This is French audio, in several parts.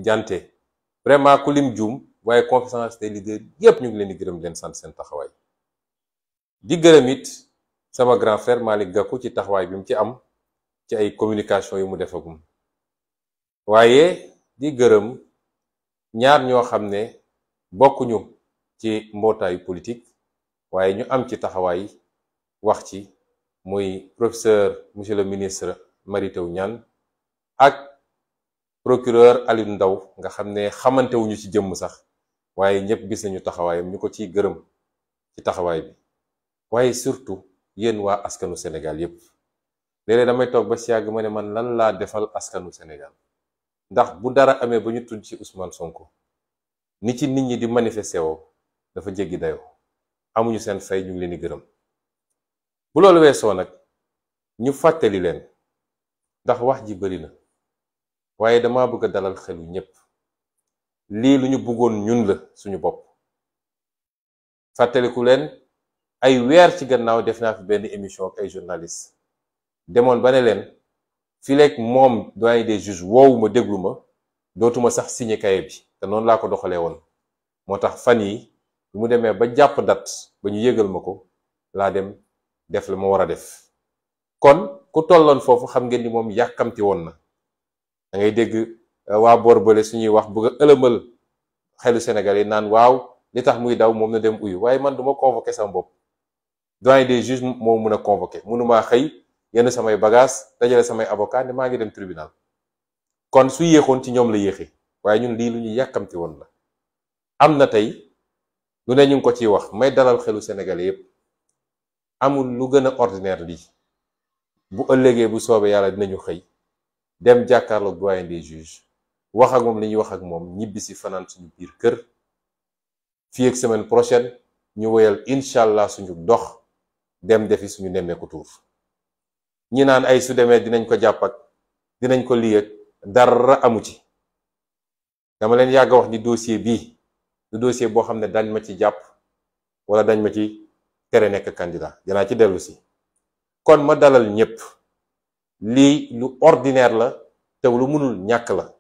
jante vraiment ku lim juum waaye conférence des leaders yépp ñu ngi leen di gërëm leen sant seen taxawaay di gërëm it sama grand frère Malick Gakou ci taxawaay bi mu ci am ci ay communication yu mu defagum waaye di gërëm ñaar ñoo xam ne bokkuñu ci mbootaayu politique waaye ñu am ci taxawaay wax ci muy professeur monsieur le ministre Mary Teuw Niane ak procureur Aliou Ndao nga xam ne xamantewuñu ci jëmm sax waaye ñëpp gis nañu taxawaayam ñu ko ciy gërëm ci taxawaay bi waaye surtout yéen waa askanu Sénégal yépp léeg-léeg damay toog ba si yàgg ma ne man lan laa defal askanu Sénégal ndax bu dara amee ba ñu tudd ci Ousmane Sonko ni ci nit ñi di manifester woo dafa jéggi dayoo amuñu seen fay ñu ngi leen di gërëm bu loolu weesoo nag ñu fàttali leen ndax wax ji bari na waaye dama bëgg a dalal xelu ñépp lii lu ñu bëggoon ñun la suñu bopp fàttaliku leen ay weer ci gannaaw def naa fi benn émission ak ay journalistes demoon ba ne leen fileeg moom doyen des juges woowu ma déglu ma dootuma sax signé cahier bi te noonu laa ko doxalee woon moo tax fan yi bu mu demee ba jàpp date ba ñu yëgal ma ko laa dem def la ma war a def kon ku tolloon foofu xam ngeen ni moom yàkkamti woon na da ngay dégg waa boor bële suñuy wax bëgg a ëlëmal xelu Sénégal yi naan waaw li tax muy daw moom na dem uyu waaye man duma convoqué sama bopp doyen des juges moo mun a convoqué mënumaa xëy yenn samay bagage dajale samay avocat ne maa ngi dem tribunal kon su yéexoon ci ñoom la yéexee waaye ñun lii lu ñu yàkkamti woon la am na tey lu ne ñu ngi ko ciy wax may dalal xelu Sénégalais yépp amul lu gën a ordinaire lii bu ëllëgee bu soobee yàlla dinañu xëy dem jàkkaarloog doyen des juges wax ak moom li ñuy wax ak moom ñibbi si fanaan suñu biir kër fii ak semaine prochaine ñu woyal incha allah suñu dox dem defi suñu nemmeeku tuur ñi naan ay su demee dinañ ko jàpp ak dinañ ko lii ak dara amu ci dama leen yàgg wax ni dossier bii du dossier boo xam ne dañ ma ci jàpp wala dañ ma ci tere nekk candidat dinaa ci dellu si kon ma dalal ñépp lii lu ordinaire la te lu mënul ñàkk la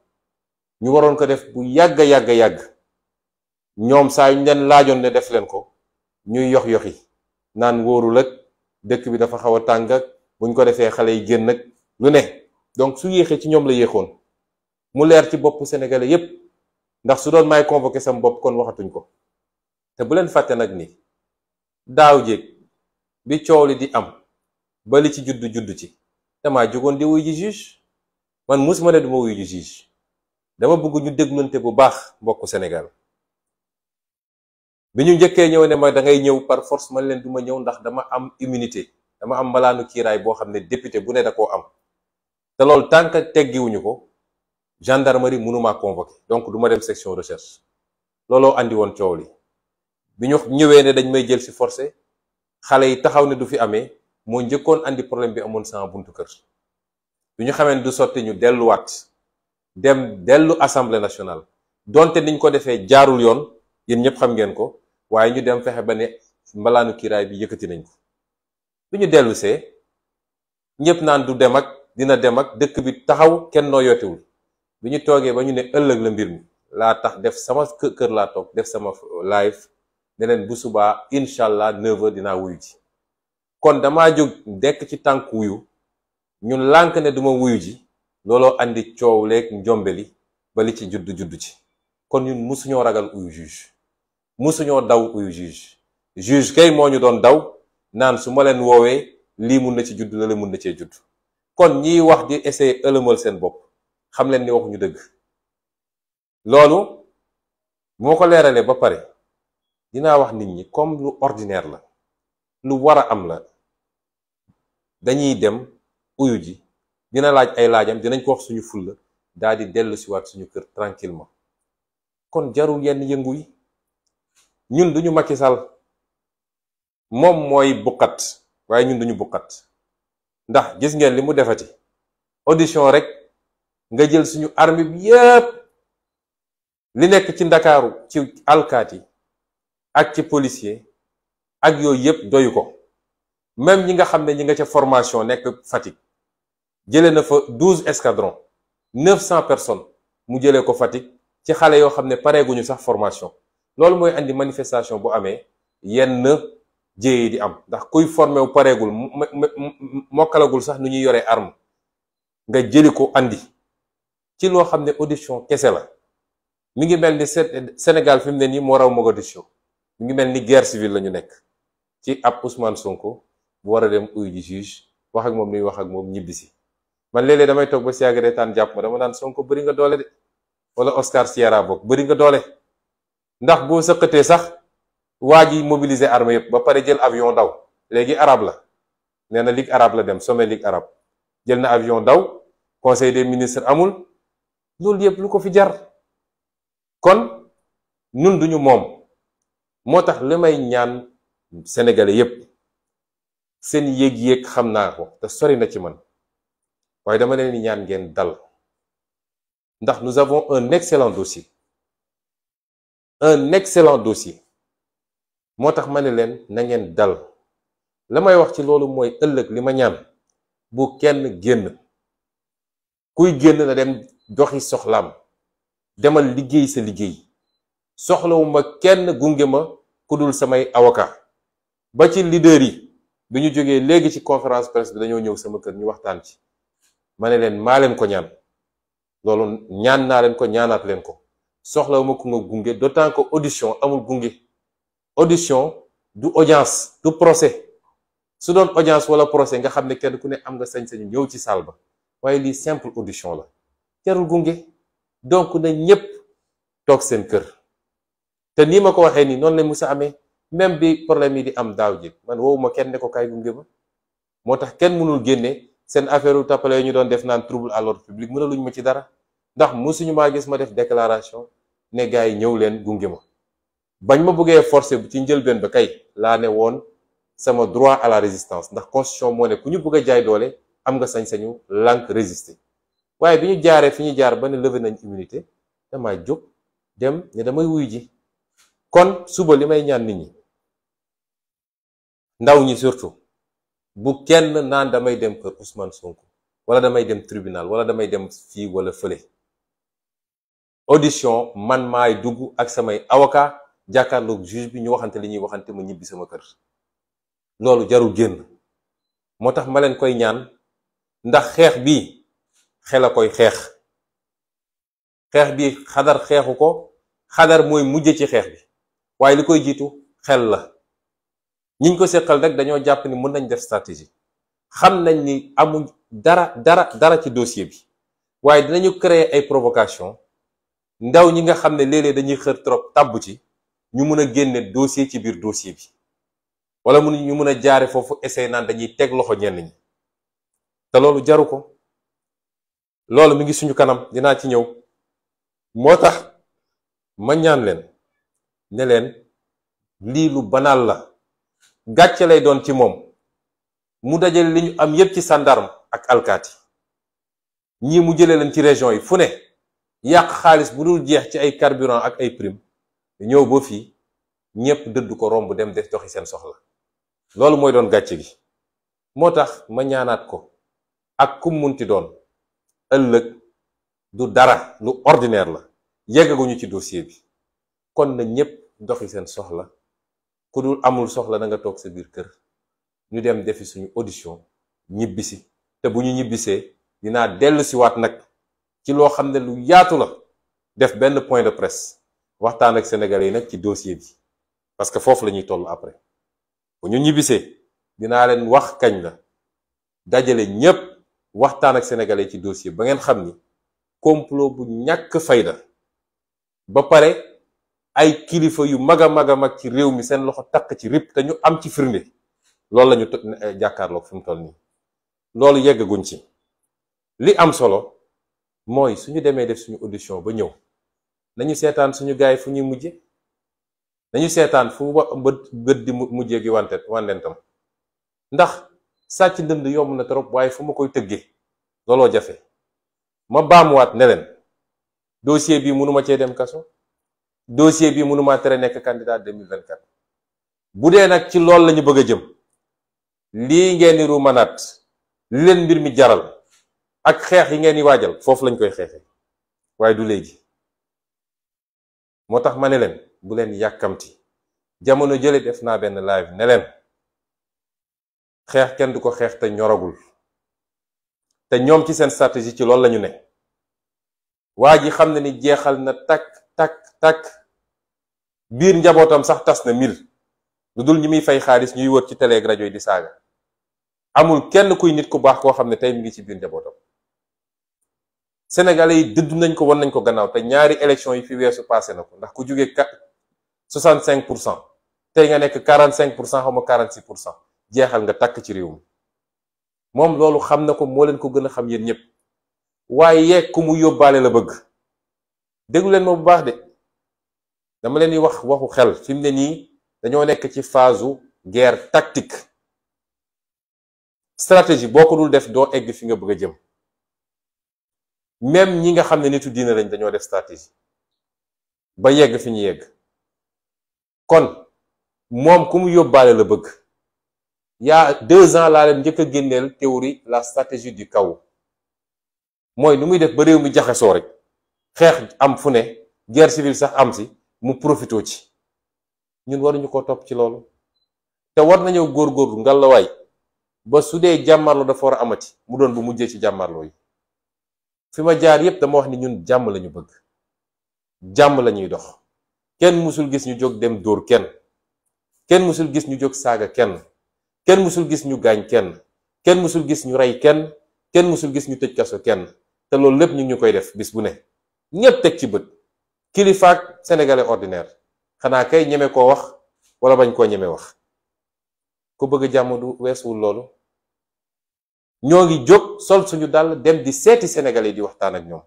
ñu waroon ko def bu yàgg ñoom saa yu ñu leen laajoon ne def leen ko ñuy yoxi naan wóorul ak dëkk bi dafa xaw a tàng ak buñ ko defee xale yi génn ak lu ne donc su yéexee ci ñoom la yéexoon mu leer ci bopp sénégalais yépp ndax su doon may convoqué sam bopp kon waxatuñ ko te bu leen fàtte nag ni daaw jéeg bi coow li di am ba li ci juddu ci damaa jógoon di wuy ji juge man musuma ne duma wuy ji juge dama bëgg ñu déglunte bu baax mbokku Sénégal bi ñu njëkkee ñëw ne ma da ngay ñëw par force man leen duma ñëw ndax dama am immunité dama am malaanu kiiraay boo xam ne député bu ne da koo am te loolu tant que teggiwuñu ko gendarmerie mënumaa convoqué donc duma dem section recherche looloo andi woon coow li bi ñu ñëwee ne dañ may jël ci forcé xale yi taxaw ne du fi amee moo njëkkoon andi problème bi amoon sama buntu kër bi ñu xamee ne du sotti ñu delluwaat dellu assemblée nationale donte niñ ko defee jaarul yoon yéen ñëpp xam ngeen ko waaye ñu dem fexe ba ne mbalaanu kiiraay bi yëkkati nañ ko bi ñu dellu see ñëpp naan du dem ak dina dem ak dëkk bi taxaw kenn noo yootewul bi ñu toogee ba ñu ne ëllëg la mbir mi laa tax def sama kër laa toog def sama live ne leen bu subaa incha allah 9h dinaa wuyu ji kon damaa jóg dekk ci tànk wuyu ñun lànk ne duma wuyu ji looloo andi coow leeg njombeli ba li ci juddu ci kon ñun musuñoo ragal uyu juge musuñoo daw uyu juge kay moo ñu doon daw naan su ma leen woowee lii mun na ci judd la mun na cee judd kon ñiy wax di essayer ëlëmal seen bopp xam leen ni waxuñu dëgg loolu moo ko leeralee ba pare dinaa wax nit ñi comme lu ordinaire la lu war a am la dañuy dem uyu ji dina laaj ay laajam dinañ ko wax suñu fulla daal di dellu siwaat suñu kër tranquillement kon jarul yenn yëngu yi ñun duñu Macky Sall moom mooy buqat waaye ñun duñu buqat ndax gis ngeen li mu defati audition rek nga jël suñu armée bi yépp li nekk ci ndakaaru ci alkaati ak ci policier ak yooyu yépp doyu ko même ñi nga xam ne ñi nga ca formation nekk Fatick jëlee na fa 12 escadrons 900 personnes mu jëlee ko Fatick ci xale yoo xam ne pareeguñu sax formation. loolu mooy andi manifestation bu amee yenn jéye di am ndax kuy formé wu pareegul mokkalagul sax nu ñuy yoree arme nga jëli ko andi ci loo xam ne audition kese la. mi ngi mel ni Sénégal fi mu ne nii moo raw Mogadiscio mi ngi mel ni guerre civile la ñu nekk ci ab Ousmane Sonko bu war a dem uyu ji juge wax ak moom nuy wax ak moom ñibbisi. man léeg-léeg damay toog ba si yàgg reetaan jàpp ma dama naan Sonko bëri nga doole de wala Oscar Sierra bokk bëri nga doole ndax boo sëqatee sax waa ji mobiliser armée yëpp ba pare jël avion daw léegi arabe la nee na ligue arabe la dem sommet ligue arabe jël na avion daw conseil des ministres amul loolu yëpp lu ko fi jar. kon ñun duñu moom moo tax li may ñaan sénégalais yépp seen yéeg-yéeg xam naa ko te sori na ci man waaye dama leen di ñaan ngeen dal ndax nous avons un excellent dossier moo tax ma ne leen na ngeen dal la may wax ci loolu mooy ëllëg li ma ñaan bu kenn génn kuy génn na dem doxi soxlaam demal liggéey sa liggéey soxlawuma kenn gunge ma ku dul samay avocat ba ci leader yi bi ñu jógee léegi ci conférence presse bi dañoo ñëw sama kër ñu waxtaan ci ma ne leen maa leen ko ñaan loolu ñaan naa leen ko ñaanaat leen ko soxlawuma ku nga gunge d'autant que audition amul gunge audition du audience du procès su doon audience wala procès nga xam ne kenn ku ne am nga sañ-sañu ñëw ci salle ba waaye lii simple audition la jarul gunge. donc na ñépp toog seen kër te nii ma ko waxee nii noonu la musa amee même bi problème yi di am daaw ji man woowuma kenn ne ko kaay gunge ma moo tax kenn mënul génne seen affaire u tappale ñu doon def naan trouble à l'ordre public mënaluñ ma ci dara ndax musuñu maa gis ma def déclaration ne gars yi ñëw leen gunge ma bañ ma bëggee forcer bu ci njëlbeen ba kay laa ne woon sama droit à la résistance ndax constitution moo ne ku ñu bëgg a jaay doole am nga sañ-sañu lànk résister waaye bi ñu jaaree fi ñu jaar ba ne levé nañ immunité damaa jóg dem ne damay wuy ji kon suba li may ñaan nit ñi ndaw ñi surtout bu kenn naan damay dem kër Ousmane Sonko wala damay dem tribunal wala damay dem fii wala fële audition man maay dugg ak samay avocat jàkkaarloog juge bi ñu waxante li ñuy waxante ma ñibbi sama kër loolu jarul génn moo tax ma leen koy ñaan ndax xeex bi xel a koy xeex bi xadar xeexu ko xadar mooy mujje ci xeex bi waaye li koy jiitu xel la ñiñ ko seqal rek dañoo jàpp ni mën nañ def stratégie xam nañ ni amuñ dara ci dossier bi waaye dinañu créer ay provocation ndaw ñi nga xam ne léeg-léeg dañuy xër trop tàbb ci ñu mën a génne dossier ci biir dossier bi wala ñu mën a jaare foofu essayer naan dañuy teg loxo ñenn ñi te loolu jaru ko loolu mi ngi suñu kanam dinaa ci ñëw moo tax ma ñaan leen ne leen lii lu banal la gàcce lay doon ci moom mu dajale li ñu am yépp ci gendarme ak alkaati ñii mu jëlee leen ci région yi fu ne yàq xaalis bu dul jeex ci ay carburant ak ay prime ñëw ba fii ñépp dëdd ko romb dem def doxi seen soxla loolu mooy doon gàcce gi moo tax ma ñaanaat ko ak kum munti doon ëllëg du dara lu ordinaire la yeggaguñu ci dossier bi kon na ñépp doxi seen soxla ku dul amul soxla na nga toog sa biir kër ñu dem defi suñu audition ñibbisi te bu ñu ñibbisee dinaa dellu si waat nag ci loo xam ne lu yaatu la def benn point de presse waxtaan ak sénégalais yi nag ci dossier bi parce que foofu la ñuy toll après bu ñu ñibbisee dinaa leen wax kañ la dajale ñépp waxtaan ak sénégalais ci dossier ba ngeen xam ni complot bu ñàkk fayda ba pare ay kilifa yu mag a mag ci réew mi seen loxo takk ci rip te ñu am ci firnde loolu lañu jàkkaarloog fi mu toll nii loolu yeggaguñ ci li am solo mooy suñu demee def suñu audition ba ñëw nañu seetaan suñu gaay fu ñuy mujje nañu seetaan fu bët di mujjee gi wandentam ndax sàcc ndënd yomb na trop waaye fu ma koy tëggee looloo jafe ma baamuwaat ne leen dossier bi mënuma cee dem kaso dossier bi mënuma tere nekk candidat 2024 bu dee nag ci loolu lañu bëgg a jëm lii ngeen ni ruumanaat li leen mbir mi jaral ak xeex yi ngeen di waajal foofu lañ koy xeexee waaye du léegi. moo tax ma ne leen bu leen yàkkamti jamono jële def naa benn live ne leen xeex kenn du ko xeex te ñoragul te ñoom ci seen stratégie ci loolu lañu ne. waa ji xam na ni jeexal na takk biir njabootam sax tas na mil lu dul ñi muy fay xaalis ñuy wër ci télé ak rajo yi di saaga. amul kenn kuy nit ku baax koo xam ne tey mi ngi ci biir njabootam. Sénégalais yi dëdd nañ ko won nañ ko gannaaw te ñaari élection yi fi weesu passé na ko ndax ku jógee 65% tey nga nekk 45% xaw ma 46% jeexal nga takk ci réew mi. moom loolu xam na ko moo leen ko gën a xam yéen ñëpp waaye ku mu yóbbaale la bëgg. déglu leen ma bu baax de dama leen di wax waxu xel fi mu ne nii dañoo nekk ci phase guerre tactique. stratégie boo ko dul def doo egg fi nga bëgg a jëm. même ñi nga xam ne nitu diina lañ dañoo def stratégie ba yegg fi ñu yegg. kon moom ku mu yóbbaale la bëgg. y'a 2 ans laa leen njëkk a génneel théorie la stratégie du chaos. mooy nu muy def ba réew mi jaxasoo rek xeex am fu ne guerre civile sax am si mu profitoo ci. ñun waruñu ko topp ci loolu. te war nañoo góorgóorlu ngalawaay ba su dee jàmmarloo dafa war a amati mu doon bu mujjee ci jàmmarloo yi. fi ma jaar yépp dama wax ni ñun jàmm lañu bëgg. jàmm lañuy dox. kenn musul gis ñu jóg dem dóor kenn. kenn musul gis ñu jóg saaga kenn. kenn musul gis ñu gaañ kenn. kenn musul gis ñu rey kenn. kenn musul gis ñu tëj kaso kenn. te loolu lépp ñu ngi koy def bis bu ne. ñépp teg ci bët. kilifaak sénégalais ordinaire. xanaa kay ñeme koo wax wala bañ koo ñeme wax. ku bëgg jàmm du weesuwul loolu. ñoo ngi jóg sol suñu dàll dem di seeti sénégalais di waxtaan ak ñoom.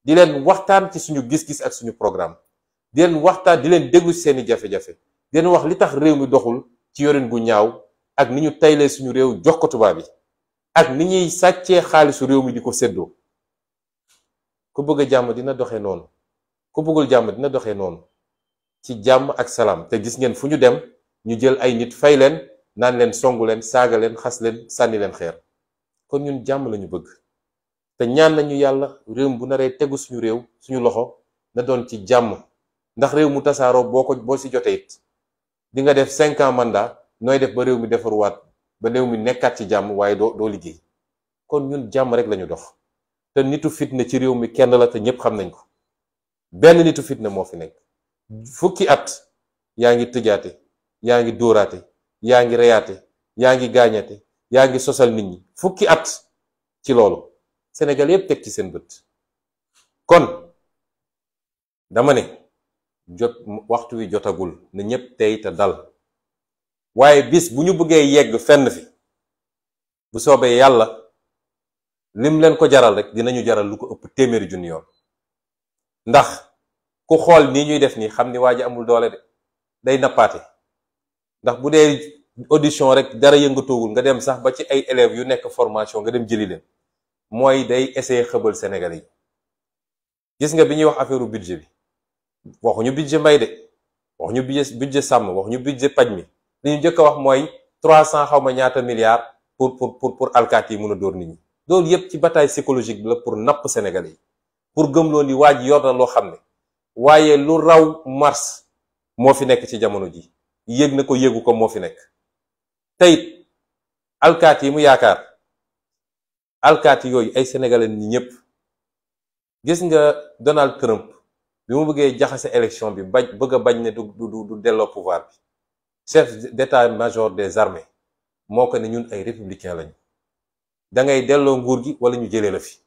di leen waxtaan ci suñu gis-gis ak suñu programme. di leen waxtaan di leen déglu ci seeni jafe-jafe. di leen wax li tax réew mi doxul ci yorin gu ñaaw ak ni ñu taylee suñu réew jox ko tubaab yi. ak ni ñuy sàccee xaalisu réew mi di ko séddoo. ku bëgg jàmm dina doxee noonu. ku bëggul jàmm dina doxee noonu. ci jàmm ak salaam te gis ngeen fu ñu dem ñu jël ay nit fay leen naan leen songu leen saaga leen xas leen sànni leen xeer. kon ñun jàmm lañu bëgg. te ñaan nañu yàlla réew bu naree tegu suñu réew suñu loxo na doon ci jàmm. ndax réew mu tasaaroo boo ci jotee it di nga def 5 ans mandat nooy def ba réew mi defaruwaat ba réew mi nekkaat ci jàmm waaye doo liggéey. kon ñun jàmm rek lañu dox. te nitu fitna ci réew mi kenn la te ñépp xam nañ ko. benn nitu fitna moo fi nekk. fukki at yaa ngi tëjaate yaa ngi dóoraate yaa ngi reyaate yaa ngi gaañate yaa ngi sosal nit ñi fukki at ci loolu Sénégal yépp teg ci seen bët. kon dama ne waxtu wi jotagul na ñépp tey te dal. waaye bis bu ñu bëggee yegg fenn fi bu soobee yàlla lim leen ko jaral rek dinañu jaral lu ko ëpp téeméeri junni yoon. ndax ku xool nii ñuy def nii xam ni waa ji amul doole de day nappaate. ndax bu dee audition rek dara yëngatoogul nga dem sax ba ci ay élèves yu nekk formation nga dem jëli leen mooy day essayer xëbal Sénégalais yi. gis nga bi ñuy wax affaire budget bi waxuñu budget mbay de waxuñu budget sàmm waxuñu budget paj mi li ñu njëkk a wax mooy 300 xaw ma ñaata milliards pour alkaati yi mun a dóor nit ñi. loolu yépp ci bataille psychologique bi la pour napp Sénégalais yi pour gëmloo ni waa ji yor na loo xam ne waaye lu raw mars moo fi nekk ci jamono ji yëg na ko yëgu ko moo fi nekk. teyit alkaati yi mu yaakaar alkaati yooyu ay sénégalais ñi ñëpp. gis nga Donald Trump bi mu bëggee jaxase élection bi bëgg a bañ ne du delloo pouvoir bi chef d'état-major des armées moo ko ne ñun ay républicain lañu da ngay delloo nguur gi wala ñu jëlee la fi.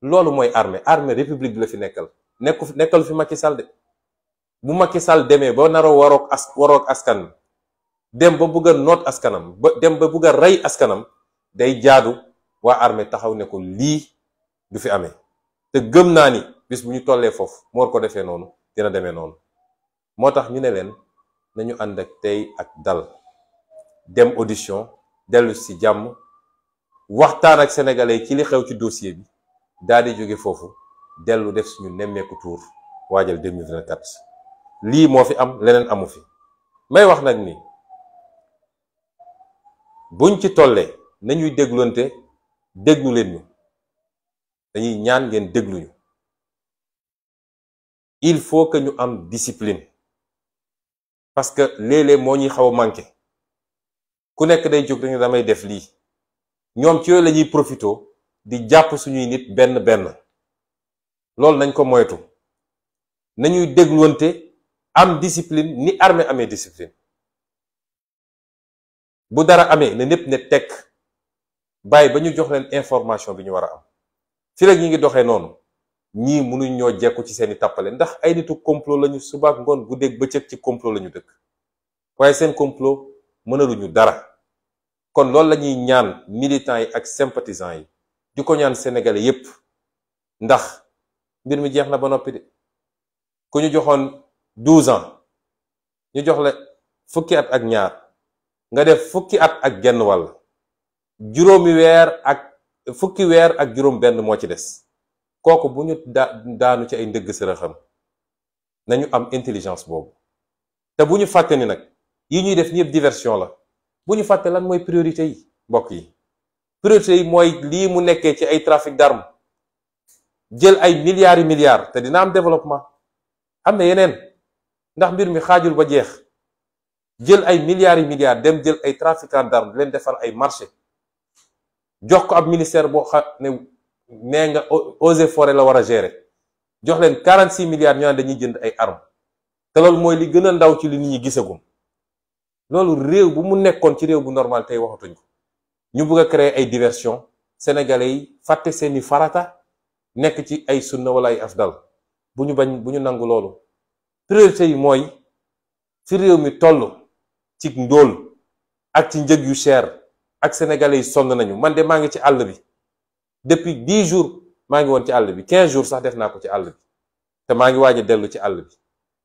loolu mooy armée république bi la fi nekkal fi Macky Sall de. bu Macky Sall demee ba naroo waroog askan dem ba bëgg a noot askanam dem ba bëgg a rey askanam day jaadu waa armée taxaw ne ko lii du fi amee. te gëm naa ni bis bu ñu tollee foofu mu war ko defee noonu dina demee noonu. moo tax ñu ne leen nañu ànd ak tey ak dal dem audition dellu ci jàmm waxtaan ak sénégalais ci li xew ci dossier bi daal di jóge foofu dellu def suñu nemmeeku tour waajal 2024. lii moo fi am leneen amu fi. may wax nag ni buñ ci tollee nañuy déglonte déglu leen ñu dañuy ñaan ngeen dégluñu. Il faut que ñu am discipline parce que léeg-léeg moo ñuy xaw a manqué ku nekk day jóg dañu damay def lii ñoom ci yooyu la ñuy profito di jàpp suñuy nit benn benn loolu nañ ko moytu nañuy dégluwante am discipline ni armée amee discipline bu dara amee na ñépp ne tekk bàyyi ba ñu jox leen information bi ñu war a am fi rek ñi ngi doxee noonu ñii mënuñ ñoo jekku ci seeni tàppale ndax ay nitu complot lañu subaak ngoon guddeeg bëccëg ci complot lañu dëkk waaye seen complot mënaluñu dara kon loolu lañuy ñaan militants yi ak sympathisants yi di ko ñaan sénégalais yépp ndax mbir mi jeex na ba noppi de ku ñu joxoon 12 ans ñu jox la fukki at ak ñaar nga def fukki at ak genn wàll fukki weer ak juróom benn moo ci des kooku bu ñu daanu ci ay ndëgg sërëxam nañu am intelligence boobu te bu ñu fàtte ni nag yi ñuy def ñëpp diversion la bu ñu fàtte lan mooy priorité yi mbokk yi priorité yi mooy lii mu nekkee ci ay trafic d'armes jël ay milliards te dina am développement am na yeneen ndax mbir mi xaajul ba jeex jël ay milliards dem jël ay trafiquants d'armes leen defar ay marché jox ko ab ministère boo xam ne nee nga eaux et forêts la war a gérer jox leen 46 milliards ñu naan dañuy jënd ay armes te loolu mooy li gën a ndaw ci li nit ñi gisagum loolu réew bu mu nekkoon ci réew bu normal tey waxatuñ ko ñu bëgg a créer ay diversion sénégalais yi fàtte seeni farata nekk ci ay sunna wala ay afdal bu ñu nangu loolu priorité yi mooy fi réew mi toll ci ndóol ak ci njëg yu cher ak sénégalais yi sonn nañu man de maa ngi ci àll bi depuis 10 jours maa ngi woon ci àll bi 15 jours sax def naa ko ci àll bi te maa ngi waaj a dellu ci àll bi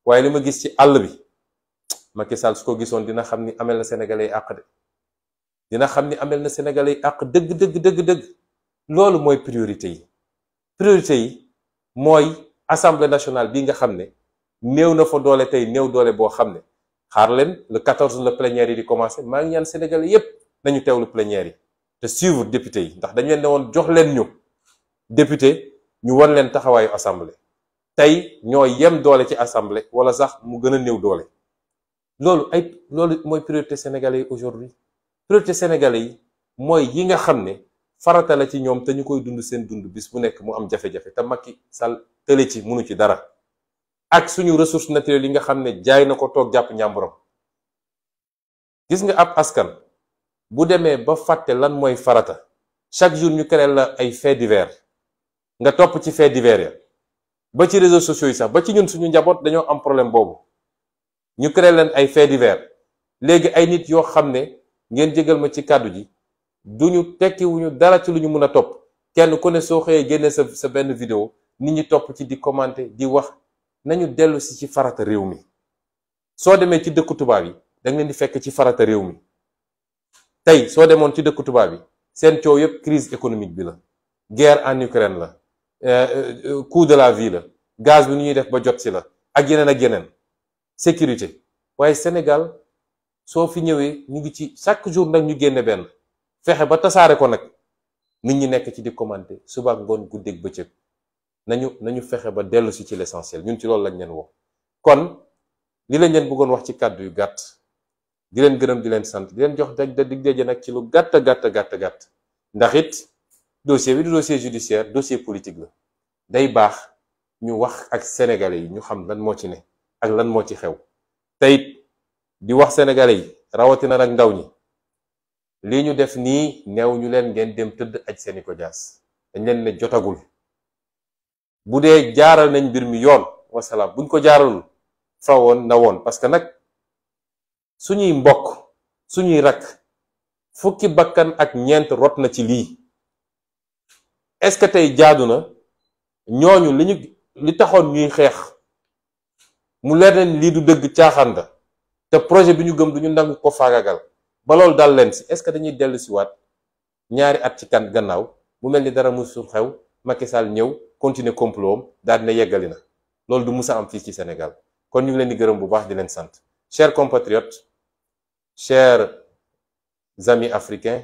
waaye li ma gis ci àll bi Macky Sall su ko gisoon dina xam ni amel na sénégalais yi àq de dina xam ni amel na sénégalais yi àq dëgg loolu mooy priorité yi mooy assemblée nationale bi nga xam ne néew na fa doole tey néew doole boo xam ne xaar leen le 14 la plénière yi di commencé maa ngi ñaan sénégalais yépp nañu teewlu plénière yi te suivre député yi ndax dañu leen ne woon jox leen ñu député ñu wan leen taxawaayu assemblée tey ñoo yem doole ci assemblée wala sax mu gën a néew doole loolu mooy priorité sénégalais yi aujourd'hui priorité sénégalais yi mooy yi nga xam ne farata la ci ñoom te ñu koy dund seen dund bis bu nekk mu am jafe-jafe te Macky Sall tële ci mënu ci dara ak suñu ressources naturelles yi nga xam ne jaay na ko toog jàpp ñàmburam gis nga ab askan bu demee ba fàtte lan mooy farata chaque jour ñu créé la ay faits divers nga topp ci faits divers ya ba ci réseaux sociaux yi sax ba ci ñun suñu njaboot dañoo am problème boobu ñu créé leen ay faits divers léegi ay nit yoo xam ne ngeen jégal ma ci kàddu ji duñu tekkiwuñu dara ci lu ñu mën a topp kenn ku ne soo xëyee génne sa benn vidéo nit ñi topp ci di commenter di wax nañu dellu si ci farata réew mi soo demee ci dëkku tubaab yi danga leen di fekk ci farata réew mi tey soo demoon ci dëkku tubaab yi seen coow yépp crise économique bi la guerre en Ukraine la coût de la vie la gaz bi nu ñuy def ba jot si la ak yeneen sécurité waaye Sénégal soo fi ñëwee ñu ngi ci chaque jour nag ñu génne benn fexe ba tasaare ko nag nit ñi nekk ci di commenter suba ak ngoon guddeeg bëccëg nañu fexe ba dellu si ci l'essentiel ñun ci loolu lañ leen wax kon li lañ leen bëggoon wax ci kàddu yu gàtt di leen gërëm di leen sant di leen jox dig daje nag ci lu gàtt ndax it dossier bi du dossier judiciaire dossier politique la day baax ñu wax ak sénégalais yi ñu xam lan moo ci ne ak lan moo ci xew te it di wax sénégalais yi rawatina nag ndaw ñi lii ñu def nii neew ñu leen ngeen dem tëdd aj seeni ko jaas dañ leen ne jotagul bu dee jaaral nañ mbir mi yoon wasalaam buñ ko jaaralul fa woon na woon parce que nag suñuy mbokk suñuy rakk fukki bakkan ak ñeent rot na ci lii est-ce que tey jaadu na ñooñu li taxoon ñuy xeex mu leer leen lii du dëgg caaxaan la te projet bi ñu gëm duñu nangu ko faagagal ba loolu dal leen si est-ce que dañuy dellu si waat ñaari at ci kan gannaaw mu mel ni dara musul xew Macky Sall ñëw continuer complot am daal dina yeggali na loolu du musa am fii ci Sénégal kon ñu ngi leen di gërëm bu baax di leen sant chers compatriotes chers amis africains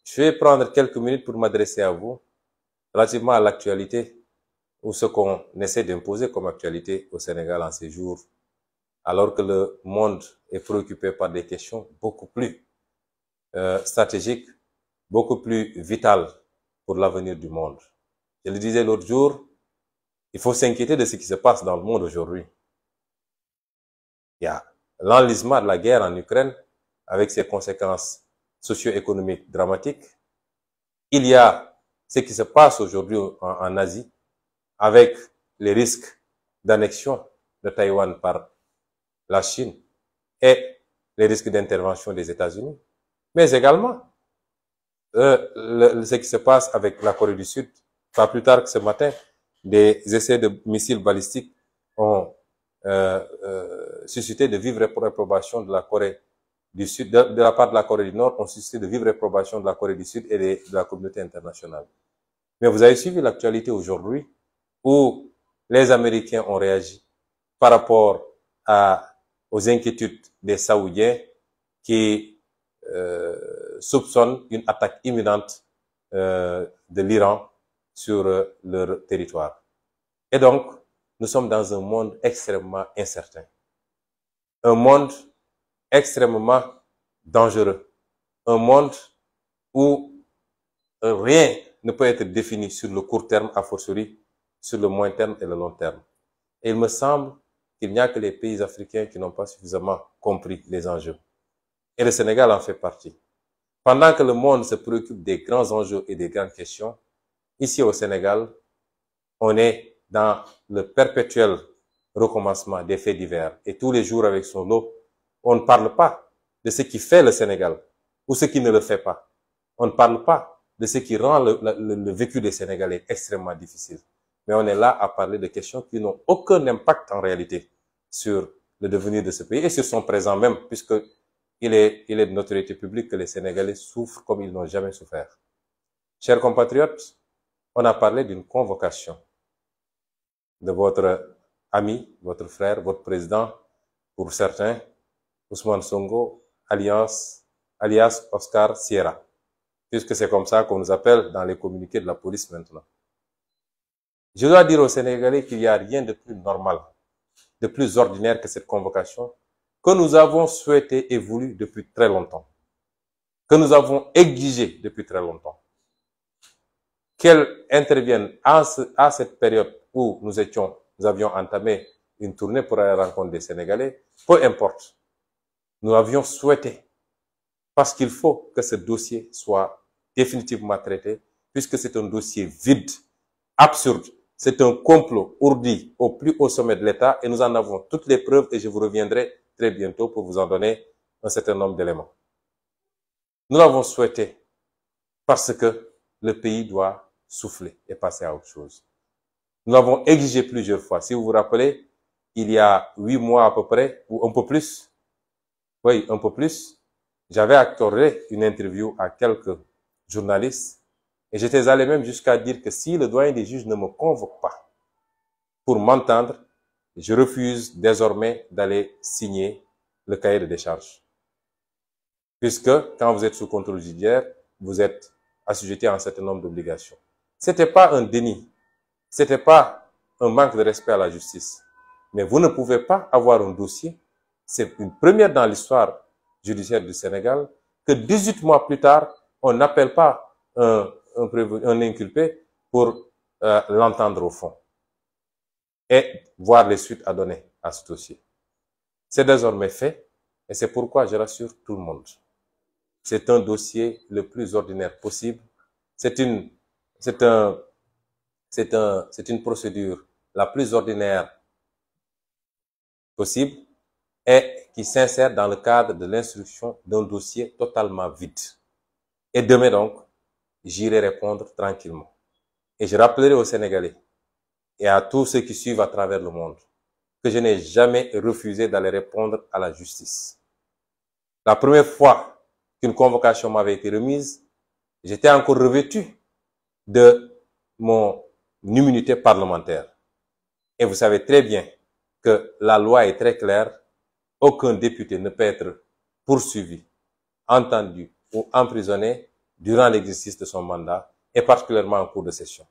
Je vais prendre quelques minutes pour m'adresser à vous relativement à l'actualité ou ce qu'on essaie d'imposer comme actualité au Sénégal en ces jours, alors que le monde est préoccupé par des questions beaucoup plus stratégiques, beaucoup plus vitales pour l'avenir du monde. Je le disais l'autre jour, il faut s'inquiéter de ce qui se passe dans le monde aujourd'hui. Il y a l'enlisement de la guerre en Ukraine avec ses conséquences socio-économiques dramatiques. Il y a ce qui se passe aujourd'hui en Asie avec les risques d'annexion de Taïwan par la Chine et les risques d'intervention des États-Unis. Mais également ce qui se passe avec la Corée du Sud. Pas plus tard que ce matin, des essais de missiles balistiques ont suscité de vives réprobations de la Corée du Sud, de la part de la Corée du Nord, ont suscité de vives réprobations de la Corée du Sud et de la communauté internationale. Mais vous avez suivi l'actualité aujourd'hui où les Américains ont réagi par rapport aux inquiétudes des Saoudiens qui soupçonnent une attaque imminente de l'Iran sur leur territoire. Et donc, nous sommes dans un monde extrêmement incertain. Un monde extrêmement dangereux. Un monde où rien ne peut être défini sur le court terme, a fortiori sur le moyen terme et le long terme. Et il me semble qu'il n'y a que les pays africains qui n'ont pas suffisamment compris les enjeux. Et le Sénégal en fait partie. Pendant que le monde se préoccupe des grands enjeux et des grandes questions, ici au Sénégal, on est dans le perpétuel recommencement des faits divers. Et tous les jours avec son lot, on ne parle pas de ce qui fait le Sénégal ou ce qui ne le fait pas. On ne parle pas de ce qui rend le vécu des Sénégalais extrêmement difficile. Mais on est là à parler de questions qui n'ont aucun impact en réalité sur le devenir de ce pays et sur son présent même, puisque il est de notoriété publique que les Sénégalais souffrent comme ils n'ont jamais souffert. Chers compatriotes, on a parlé d'une convocation de votre ami, votre frère, votre président, pour certains, Ousmane Sonko, alias Oscar Sierra, puisque c'est comme ça qu'on nous appelle dans les communiqués de la police maintenant. Je dois dire aux Sénégalais qu'il n'y a rien de plus normal, de plus ordinaire que cette convocation, que nous avons souhaité et voulu depuis très longtemps, que nous avons exigé depuis très longtemps. Qu'elle intervienne à cette période où nous avions entamé une tournée pour aller à la rencontre des Sénégalais, peu importe. Nous avions souhaité, parce qu'il faut que ce dossier soit définitivement traité, puisque c'est un dossier vide, absurde. C'est un complot ourdi au plus haut sommet de l'État et nous en avons toutes les preuves et je vous reviendrai très bientôt pour vous en donner un certain nombre d'éléments. Nous l'avons souhaité parce que le pays doit souffler et passer à autre chose. Nous l'avons exigé plusieurs fois. Si vous vous rappelez, il y a 8 mois à peu près, ou un peu plus, oui, un peu plus, j'avais accordé une interview à quelques journalistes et j'étais allé même jusqu'à dire que si le doyen des juges ne me convoque pas pour m'entendre, je refuse désormais d'aller signer le cahier de décharge. Puisque quand vous êtes sous contrôle judiciaire, vous êtes assujetti à un certain nombre d'obligations. C'était pas un déni, c'était pas un manque de respect à la justice. Mais vous ne pouvez pas avoir un dossier, c'est une première dans l'histoire judiciaire du Sénégal, que 18 mois plus tard, on n'appelle pas un inculpé pour l'entendre au fond et voir les suites à donner à ce dossier. C'est désormais fait et c'est pourquoi je rassure tout le monde. C'est un dossier le plus ordinaire possible. C'est une procédure la plus ordinaire possible et qui s'insère dans le cadre de l'instruction d'un dossier totalement vide. Et demain donc, j'irai répondre tranquillement. Et je rappellerai aux Sénégalais et à tous ceux qui suivent à travers le monde que je n'ai jamais refusé d'aller répondre à la justice. La première fois qu'une convocation m'avait été remise, j'étais encore revêtu de mon immunité parlementaire. Et vous savez très bien que la loi est très claire. Aucun député ne peut être poursuivi, entendu ou emprisonné durant l'exercice de son mandat et particulièrement en cours de session.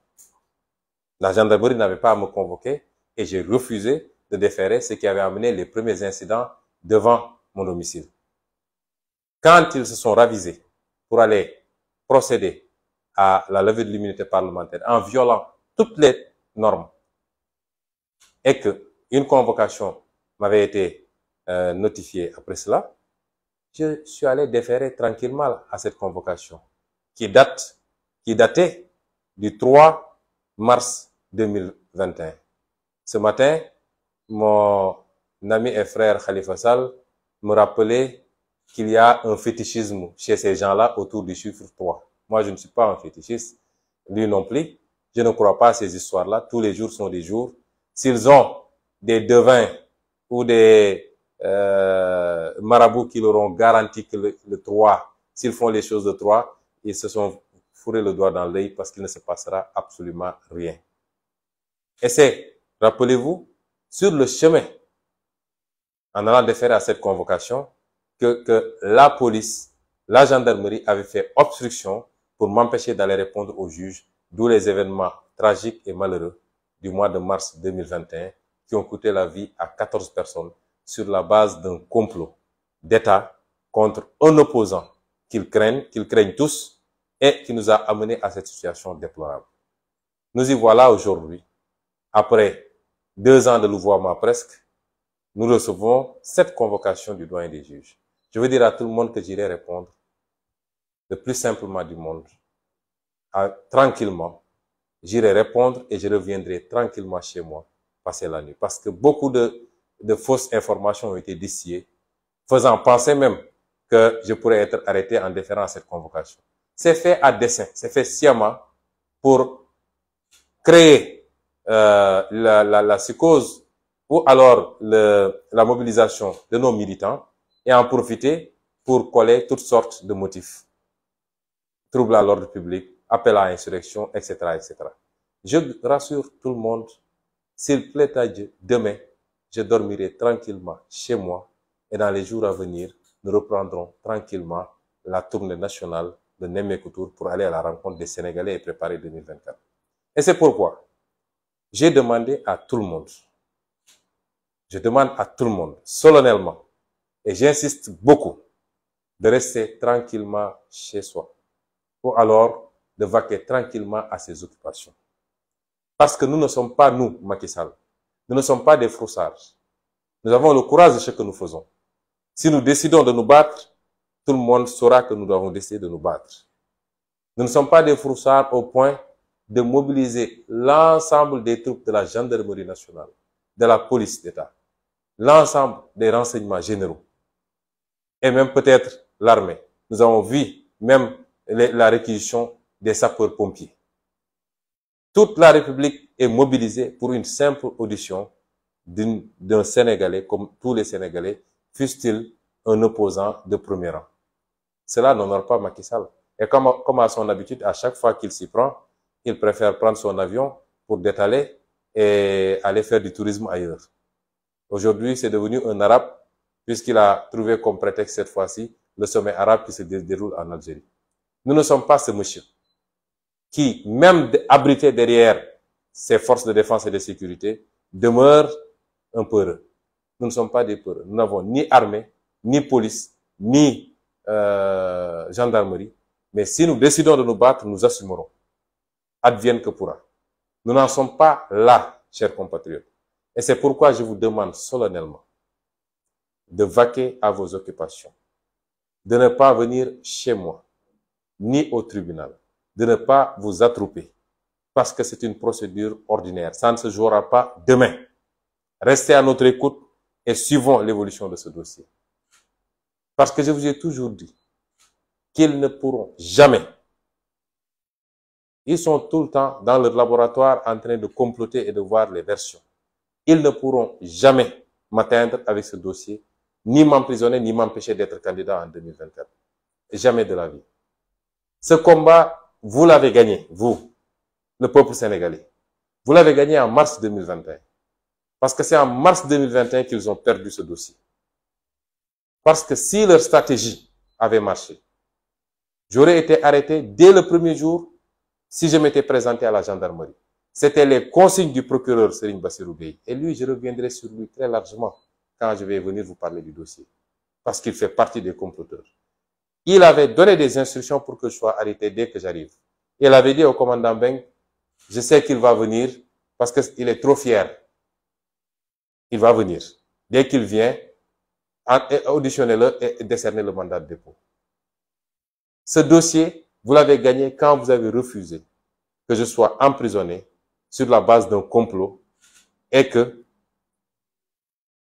La gendarmerie n'avait pas à me convoquer et j'ai refusé de déférer ce qui avait amené les premiers incidents devant mon domicile. Quand ils se sont ravisés pour aller procéder à la levée de l'immunité parlementaire en violant toutes les normes et que une convocation m'avait été notifiée après cela, je suis allé déférer tranquillement à cette convocation qui datait du 3 mars 2021. Ce matin, mon ami et frère Khalifa Sall me rappelait qu'il y a un fétichisme chez ces gens-là autour du chiffre 3. Moi, je ne suis pas un fétichiste, lui non plus. Je ne crois pas à ces histoires-là. Tous les jours sont des jours. S'ils ont des devins ou des marabouts qui leur ont garanti que le 3, s'ils font les choses de 3, ils se sont fourrés le doigt dans l'œil parce qu'il ne se passera absolument rien. Et c'est, rappelez-vous, sur le chemin, en allant déférer à cette convocation, que la police, la gendarmerie avait fait obstruction pour m'empêcher d'aller répondre au juge, d'où les événements tragiques et malheureux du mois de mars 2021 qui ont coûté la vie à 14 personnes sur la base d'un complot d'État contre un opposant qu'ils craignent tous et qui nous a amenés à cette situation déplorable. Nous y voilà aujourd'hui, après 2 ans de louvoiement presque, nous recevons cette convocation du doyen des juges. Je veux dire à tout le monde que j'irai répondre le plus simplement du monde, tranquillement. J'irai répondre et je reviendrai tranquillement chez moi passer la nuit. Parce que beaucoup de fausses informations ont été distillées, faisant penser même que je pourrais être arrêté en déférant à cette convocation. C'est fait à dessein, c'est fait sciemment pour créer la psychose ou alors la mobilisation de nos militants et en profiter pour coller toutes sortes de motifs. Trouble à l'ordre public, appel à insurrection, etc., etc. Je rassure tout le monde, s'il plaît à Dieu, demain, je dormirai tranquillement chez moi et dans les jours à venir, nous reprendrons tranquillement la tournée nationale de Nemmekou Tour pour aller à la rencontre des Sénégalais et préparer 2024. Et c'est pourquoi j'ai demandé à tout le monde, je demande à tout le monde, solennellement, et j'insiste beaucoup, de rester tranquillement chez soi, ou alors de vaquer tranquillement à ses occupations. Parce que nous ne sommes pas, nous, Macky Sall, nous ne sommes pas des froussards. Nous avons le courage de ce que nous faisons. Si nous décidons de nous battre, tout le monde saura que nous avons décidé de nous battre. Nous ne sommes pas des froussards au point de mobiliser l'ensemble des troupes de la gendarmerie nationale, de la police d'État, l'ensemble des renseignements généraux, et même peut-être l'armée. Nous avons vu même la réquisition des sapeurs-pompiers. Toute la République est mobilisée pour une simple audition d'un Sénégalais, comme tous les Sénégalais, fût-il un opposant de premier rang. Cela n'honore pas Macky Sall. Et comme à son habitude, à chaque fois qu'il s'y prend, il préfère prendre son avion pour détaler et aller faire du tourisme ailleurs. Aujourd'hui, c'est devenu un arabe, puisqu'il a trouvé comme prétexte cette fois-ci le sommet arabe qui se déroule en Algérie. Nous ne sommes pas ce monsieur qui, même abrité derrière ses forces de défense et de sécurité, demeure un peureux. Nous ne sommes pas des peureux. Nous n'avons ni armée, ni police, ni gendarmerie. Mais si nous décidons de nous battre, nous assumerons. Advienne que pourra. Nous n'en sommes pas là, chers compatriotes. Et c'est pourquoi je vous demande solennellement de vaquer à vos occupations, de ne pas venir chez moi, ni au tribunal, de ne pas vous attrouper, parce que c'est une procédure ordinaire. Ça ne se jouera pas demain. Restez à notre écoute et suivons l'évolution de ce dossier. Parce que je vous ai toujours dit qu'ils ne pourront jamais. Ils sont tout le temps dans leur laboratoire en train de comploter et de voir les versions. Ils ne pourront jamais m'atteindre avec ce dossier, ni m'emprisonner, ni m'empêcher d'être candidat en 2024. Jamais de la vie. Ce combat, vous l'avez gagné, vous, le peuple sénégalais. Vous l'avez gagné en mars 2021. Parce que c'est en mars 2021 qu'ils ont perdu ce dossier. Parce que si leur stratégie avait marché, J'aurais été arrêté dès le premier jour si je m'étais présenté à la gendarmerie. C'était les consignes du procureur Serigne Bassirou Gueye. Et lui, je reviendrai sur lui très largement quand je vais venir vous parler du dossier. Parce qu'il fait partie des comploteurs. Il avait donné des instructions pour que je sois arrêté dès que j'arrive. Il avait dit au commandant Beng, je sais qu'il va venir parce qu'il est trop fier. Il va venir. Dès qu'il vient, auditionnez-le et décernez le mandat de dépôt. Ce dossier, vous l'avez gagné quand vous avez refusé que je sois emprisonné sur la base d'un complot et que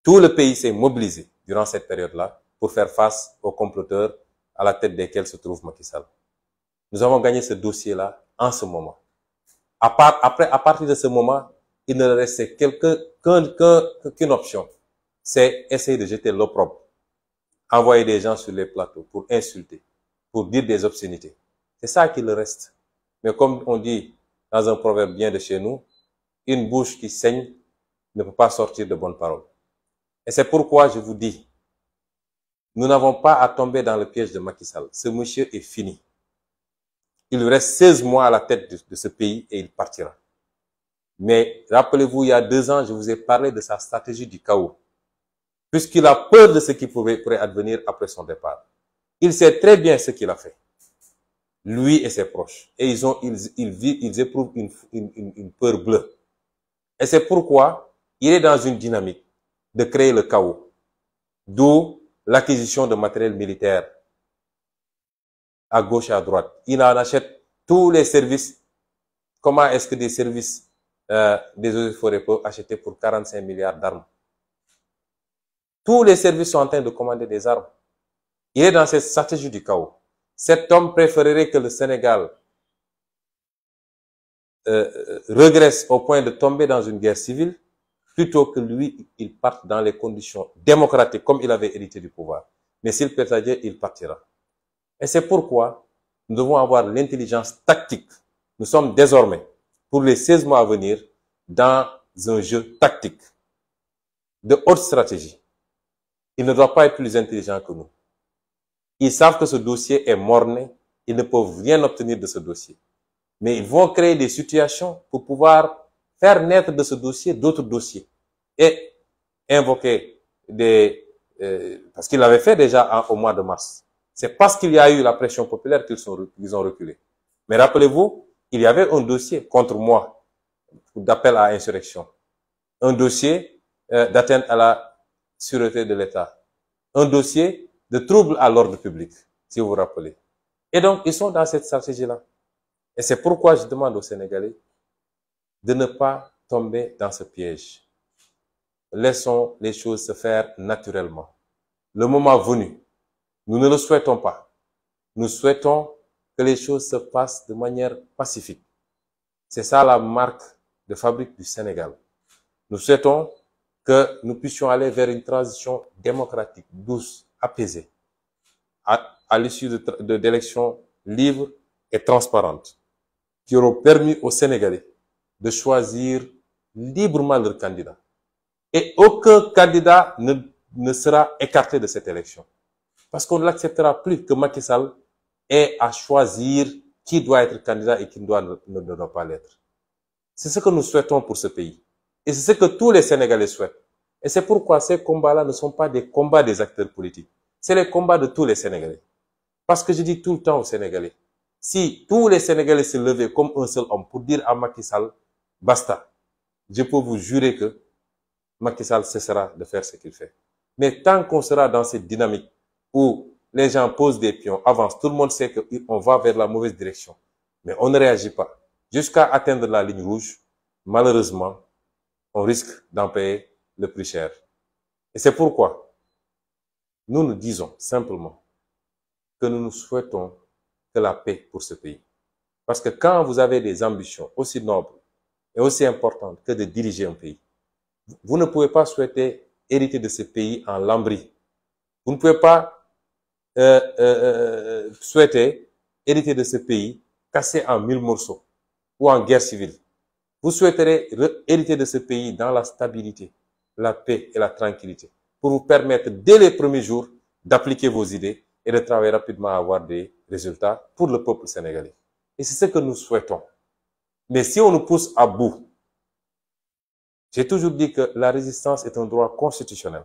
tout le pays s'est mobilisé durant cette période-là pour faire face aux comploteurs à la tête desquels se trouve Macky Sall. Nous avons gagné ce dossier-là en ce moment. À partir de ce moment, il ne restait qu'une option. C'est essayer de jeter l'opprobre. Envoyer des gens sur les plateaux pour insulter, pour dire des obscénités. C'est ça qu'il reste. Mais comme on dit dans un proverbe bien de chez nous, une bouche qui saigne ne peut pas sortir de bonnes paroles. Et c'est pourquoi je vous dis, nous n'avons pas à tomber dans le piège de Macky Sall. Ce monsieur est fini. Il lui reste 16 mois à la tête de ce pays et il partira. Mais rappelez-vous, il y a 2 ans, je vous ai parlé de sa stratégie du chaos. Puisqu'il a peur de ce qui pourrait advenir après son départ. Il sait très bien ce qu'il a fait. Lui et ses proches. Et ils éprouvent une peur bleue. Et c'est pourquoi il est dans une dynamique de créer le chaos. D'où l'acquisition de matériel militaire à gauche et à droite. Il en achète tous les services. Comment est-ce que des services des eaux et forêts peuvent acheter pour 45 milliards d'armes? Tous les services sont en train de commander des armes. Il est dans cette stratégie du chaos. Cet homme préférerait que le Sénégal regresse au point de tomber dans une guerre civile plutôt que lui, il parte dans les conditions démocratiques comme il avait hérité du pouvoir. Mais s'il perd sa guerre, il partira. Et c'est pourquoi nous devons avoir l'intelligence tactique. Nous sommes désormais, pour les 16 mois à venir, dans un jeu tactique de haute stratégie. Il ne doit pas être plus intelligent que nous. Ils savent que ce dossier est mort-né. Ils ne peuvent rien obtenir de ce dossier. Mais ils vont créer des situations pour pouvoir faire naître de ce dossier d'autres dossiers. Et invoquer parce qu'ils l'avaient fait déjà au mois de mars. C'est parce qu'il y a eu la pression populaire qu'ils ont reculé. Mais rappelez-vous, il y avait un dossier contre moi d'appel à insurrection. Un dossier d'atteinte à la sûreté de l'État. Un dossier de trouble à l'ordre public, si vous vous rappelez. Et donc, ils sont dans cette stratégie-là. Et c'est pourquoi je demande aux Sénégalais de ne pas tomber dans ce piège. Laissons les choses se faire naturellement. Le moment venu, nous ne le souhaitons pas. Nous souhaitons que les choses se passent de manière pacifique. C'est ça la marque de fabrique du Sénégal. Nous souhaitons que nous puissions aller vers une transition démocratique, douce, apaisée, à l'issue d'élections libres et transparentes, qui auront permis aux Sénégalais de choisir librement leur candidat. Et aucun candidat ne sera écarté de cette élection. Parce qu'on ne l'acceptera plus que Macky Sall ait à choisir qui doit être candidat et qui ne doit pas l'être. C'est ce que nous souhaitons pour ce pays. Et c'est ce que tous les Sénégalais souhaitent. Et c'est pourquoi ces combats-là ne sont pas des combats des acteurs politiques. C'est les combats de tous les Sénégalais. Parce que je dis tout le temps aux Sénégalais, si tous les Sénégalais se levaient comme un seul homme pour dire à Macky Sall, basta, je peux vous jurer que Macky Sall cessera de faire ce qu'il fait. Mais tant qu'on sera dans cette dynamique où les gens posent des pions, avancent, tout le monde sait qu'on va vers la mauvaise direction, mais on ne réagit pas, jusqu'à atteindre la ligne rouge, malheureusement, on risque d'en payer le plus cher. Et c'est pourquoi nous nous disons simplement que nous nous souhaitons que la paix pour ce pays. Parce que quand vous avez des ambitions aussi nobles et aussi importantes que de diriger un pays, vous ne pouvez pas souhaiter hériter de ce pays en lambris. Vous ne pouvez pas souhaiter hériter de ce pays cassé en 1000 morceaux ou en guerre civile. Vous souhaiterez hériter de ce pays dans la stabilité, la paix et la tranquillité pour vous permettre dès les premiers jours d'appliquer vos idées et de travailler rapidement à avoir des résultats pour le peuple sénégalais. Et c'est ce que nous souhaitons. Mais si on nous pousse à bout, j'ai toujours dit que la résistance est un droit constitutionnel.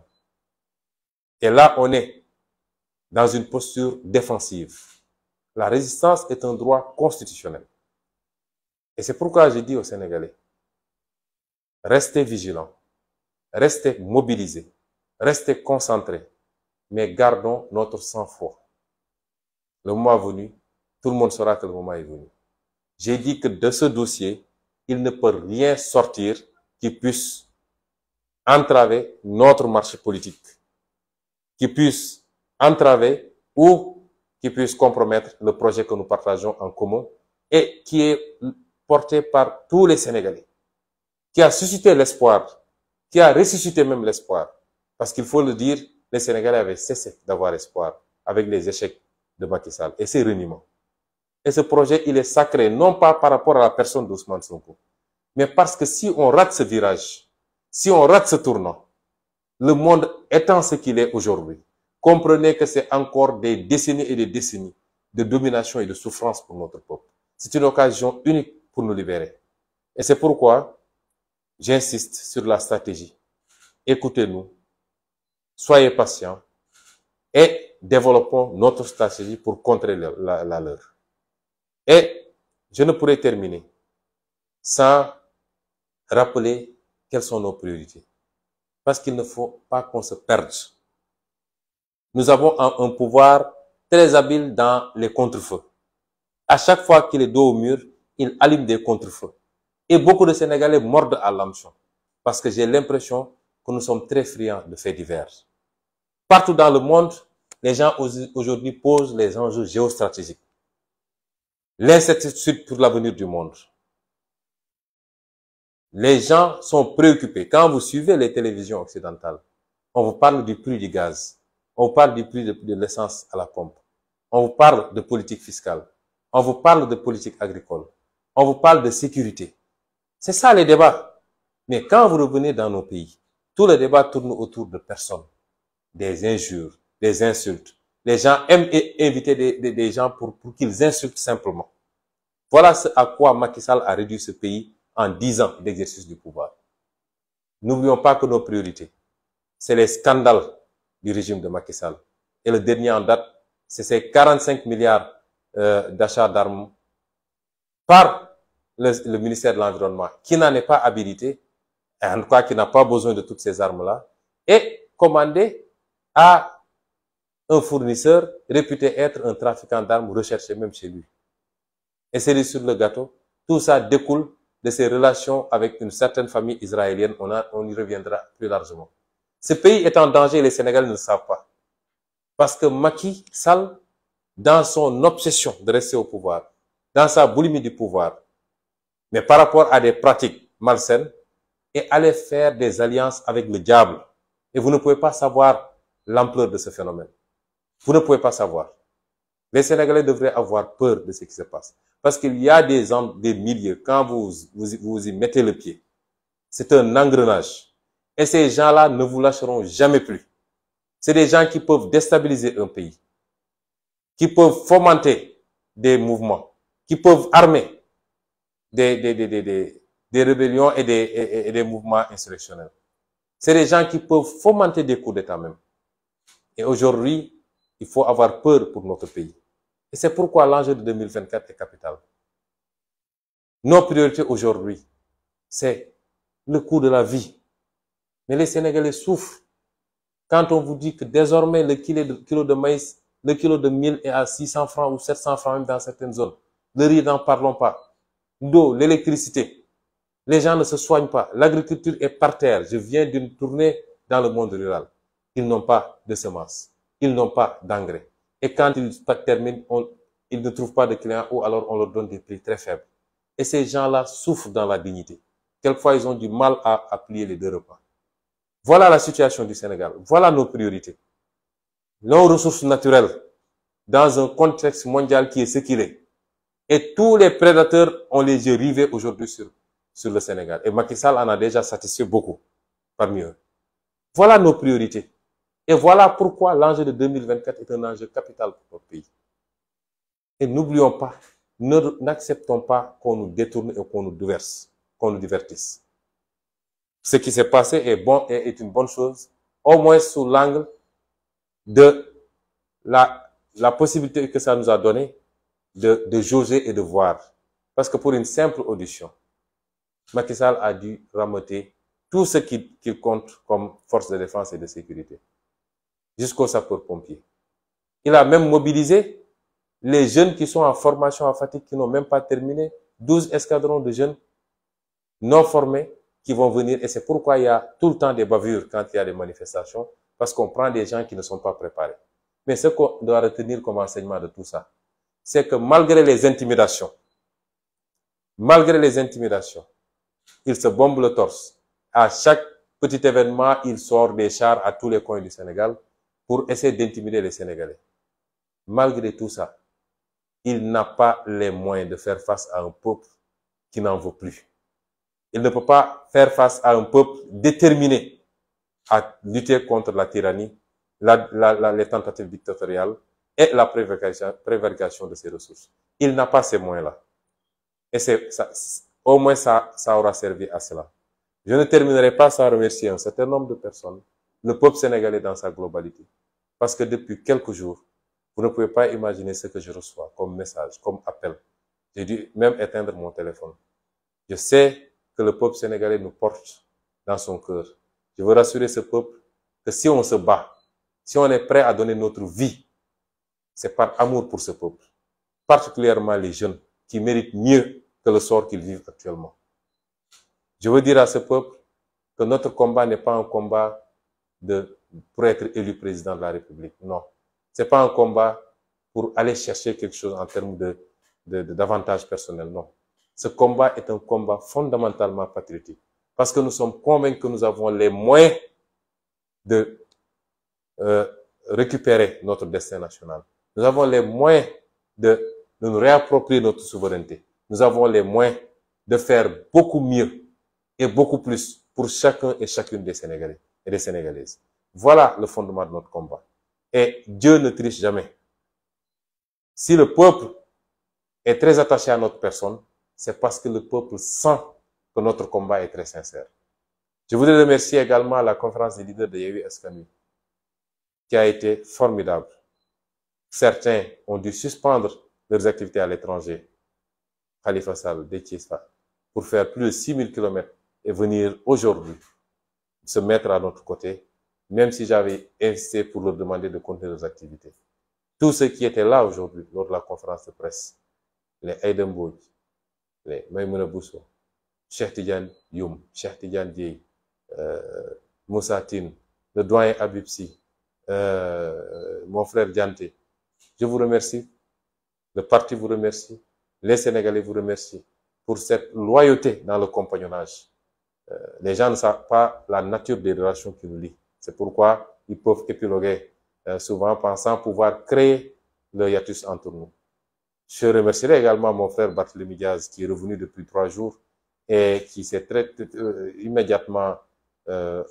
Et là, on est dans une posture défensive. La résistance est un droit constitutionnel. Et c'est pourquoi je dis aux Sénégalais, restez vigilants, restez mobilisés, restez concentrés, mais gardons notre sang-froid. Le moment venu, tout le monde saura que le moment est venu. J'ai dit que de ce dossier, il ne peut rien sortir qui puisse entraver notre marche politique, qui puisse entraver ou qui puisse compromettre le projet que nous partageons en commun et qui est porté par tous les Sénégalais, qui a suscité l'espoir, qui a ressuscité même l'espoir. Parce qu'il faut le dire, les Sénégalais avaient cessé d'avoir espoir avec les échecs de Macky Sall et ses reniements. Et ce projet, il est sacré, non pas par rapport à la personne d'Ousmane Sonko, mais parce que si on rate ce virage, si on rate ce tournant, le monde étant ce qu'il est aujourd'hui, comprenez que c'est encore des décennies et des décennies de domination et de souffrance pour notre peuple. C'est une occasion unique pour nous libérer. Et c'est pourquoi j'insiste sur la stratégie. Écoutez-nous, soyez patients et développons notre stratégie pour contrer la leur. Et je ne pourrais terminer sans rappeler quelles sont nos priorités. Parce qu'il ne faut pas qu'on se perde. Nous avons un pouvoir très habile dans les contre-feux. À chaque fois qu'il est dos au mur, il allume des contre-feux. Et beaucoup de Sénégalais mordent à l'hameçon. Parce que j'ai l'impression que nous sommes très friands de faits divers. Partout dans le monde, les gens aujourd'hui posent les enjeux géostratégiques. L'incertitude pour l'avenir du monde. Les gens sont préoccupés. Quand vous suivez les télévisions occidentales, on vous parle du prix du gaz. On vous parle du prix de l'essence à la pompe. On vous parle de politique fiscale. On vous parle de politique agricole. On vous parle de sécurité. C'est ça les débats. Mais quand vous revenez dans nos pays, tous les débats tournent autour de personnes. Des injures, des insultes. Les gens aiment inviter des gens pour qu'ils insultent simplement. Voilà ce à quoi Macky Sall a réduit ce pays en 10 ans d'exercice du pouvoir. N'oublions pas que nos priorités, c'est les scandales du régime de Macky Sall. Et le dernier en date, c'est ces 45 milliards d'achats d'armes par le ministère de l'Environnement, qui n'en est pas habilité, et en tout cas qui n'a pas besoin de toutes ces armes-là, et commandé à un fournisseur réputé être un trafiquant d'armes recherché même chez lui. Et c'est sur le gâteau, tout ça découle de ses relations avec une certaine famille israélienne, on y reviendra plus largement. Ce pays est en danger et les Sénégalais ne le savent pas. Parce que Macky Sall, dans son obsession de rester au pouvoir, dans sa boulimie du pouvoir, mais par rapport à des pratiques malsaines, est allé faire des alliances avec le diable. Et vous ne pouvez pas savoir l'ampleur de ce phénomène. Vous ne pouvez pas savoir. Les Sénégalais devraient avoir peur de ce qui se passe. Parce qu'il y a des milieux, quand vous y mettez le pied, c'est un engrenage. Et ces gens-là ne vous lâcheront jamais plus. C'est des gens qui peuvent déstabiliser un pays, qui peuvent fomenter des mouvements, qui peuvent armer des rébellions et des mouvements insurrectionnels. C'est des gens qui peuvent fomenter des coups d'État même. Et aujourd'hui, il faut avoir peur pour notre pays. Et c'est pourquoi l'enjeu de 2024 est capital. Nos priorités aujourd'hui, c'est le coût de la vie. Mais les Sénégalais souffrent. Quand on vous dit que désormais le kilo de maïs, le kilo de mil est à 600 francs ou 700 francs même dans certaines zones. Le riz, n'en parlons pas. L'eau, l'électricité. Les gens ne se soignent pas. L'agriculture est par terre. Je viens d'une tournée dans le monde rural. Ils n'ont pas de semences. Ils n'ont pas d'engrais. Et quand ils terminent, ils ne trouvent pas de clients ou alors on leur donne des prix très faibles. Et ces gens-là souffrent dans la dignité. Quelquefois, ils ont du mal à plier les 2 repas. Voilà la situation du Sénégal. Voilà nos priorités. Nos ressources naturelles dans un contexte mondial qui est ce qu'il est. Et tous les prédateurs ont les yeux rivés aujourd'hui sur le Sénégal. Et Macky Sall en a déjà satisfait beaucoup parmi eux. Voilà nos priorités. Et voilà pourquoi l'enjeu de 2024 est un enjeu capital pour notre pays. Et n'oublions pas, n'acceptons pas qu'on nous détourne et qu'on nous divertisse. Ce qui s'est passé est bon et est une bonne chose, au moins sous l'angle de la possibilité que ça nous a donné de jauger et de voir. Parce que pour une simple audition, Macky Sall a dû rameuter tout ce qu'il compte comme force de défense et de sécurité, jusqu'aux sapeurs-pompiers. Il a même mobilisé les jeunes qui sont en formation à Fatick, qui n'ont même pas terminé, 12 escadrons de jeunes non formés qui vont venir. Et c'est pourquoi il y a tout le temps des bavures quand il y a des manifestations, parce qu'on prend des gens qui ne sont pas préparés. Mais ce qu'on doit retenir comme enseignement de tout ça, c'est que malgré les intimidations, il se bombe le torse. À chaque petit événement, il sort des chars à tous les coins du Sénégal pour essayer d'intimider les Sénégalais. Malgré tout ça, il n'a pas les moyens de faire face à un peuple qui n'en veut plus. Il ne peut pas faire face à un peuple déterminé à lutter contre la tyrannie, les tentatives dictatoriales et la prévarication de ses ressources. Il n'a pas ces moyens-là. Et au moins ça aura servi à cela. Je ne terminerai pas sans remercier un certain nombre de personnes, le peuple sénégalais dans sa globalité. Parce que depuis quelques jours, vous ne pouvez pas imaginer ce que je reçois comme message, comme appel. J'ai dû même éteindre mon téléphone. Je sais que le peuple sénégalais nous porte dans son cœur. Je veux rassurer ce peuple que si on se bat, si on est prêt à donner notre vie, c'est par amour pour ce peuple. Particulièrement les jeunes qui méritent mieux que le sort qu'ils vivent actuellement. Je veux dire à ce peuple que notre combat n'est pas un combat pour être élu président de la République. Non. C'est pas un combat pour aller chercher quelque chose en termes d'avantages personnels. Non. Ce combat est un combat fondamentalement patriotique. Parce que nous sommes convaincus que nous avons les moyens de récupérer notre destin national. Nous avons les moyens de nous réapproprier notre souveraineté. Nous avons les moyens de faire beaucoup mieux et beaucoup plus pour chacun et chacune des Sénégalais et des Sénégalaises. Voilà le fondement de notre combat. Et Dieu ne triche jamais. Si le peuple est très attaché à notre personne, c'est parce que le peuple sent que notre combat est très sincère. Je voudrais remercier également la conférence des leaders de Yewwi Askan Wi, qui a été formidable. Certains ont dû suspendre leurs activités à l'étranger, Khalifa Sall, Déthié Fall, pour faire plus de 6000 km et venir aujourd'hui se mettre à notre côté, même si j'avais insisté pour leur demander de continuer leurs activités. Tous ceux qui étaient là aujourd'hui, lors de la conférence de presse, les Aïda Mbodj, les Maïmouna Bousso, Cheikh Tidiane Youm, Cheikh Tidiane Dièye, Moussa Tine, le doyen Habib Sy, mon frère Dianté, je vous remercie, le parti vous remercie, les Sénégalais vous remercient pour cette loyauté dans le compagnonnage. Les gens ne savent pas la nature des relations qui nous lient. C'est pourquoi ils peuvent épiloguer souvent pensant pouvoir créer le hiatus entre nous. Je remercierai également mon frère Barthélémy Diaz qui est revenu depuis 3 jours et qui s'est immédiatement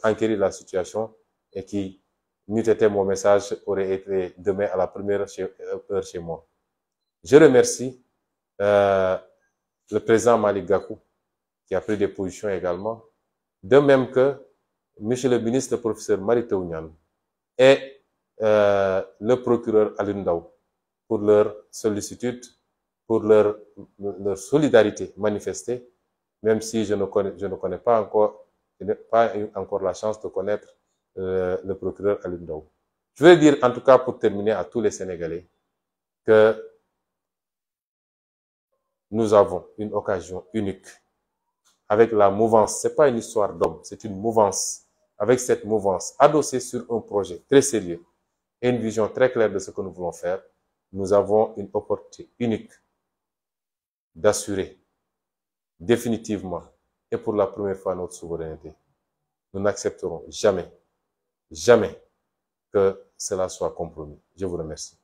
enquéri la situation et qui, n'eût été mon message, aurait été demain à la première heure chez moi. Je remercie le président Malick Gakou qui a pris des positions également, de même que monsieur le ministre, le professeur Mary Teuw Niane et le procureur Alioune Ndao pour leur sollicitude, pour leur solidarité manifestée, même si je ne connais pas encore, je n'ai pas eu encore la chance de connaître le procureur Alioune Ndao. Je veux dire, en tout cas, pour terminer, à tous les Sénégalais, que nous avons une occasion unique avec la mouvance. C'est pas une histoire d'homme, c'est une mouvance. Avec cette mouvance, adossée sur un projet très sérieux et une vision très claire de ce que nous voulons faire, nous avons une opportunité unique d'assurer définitivement et pour la première fois notre souveraineté. Nous n'accepterons jamais, jamais que cela soit compromis. Je vous remercie.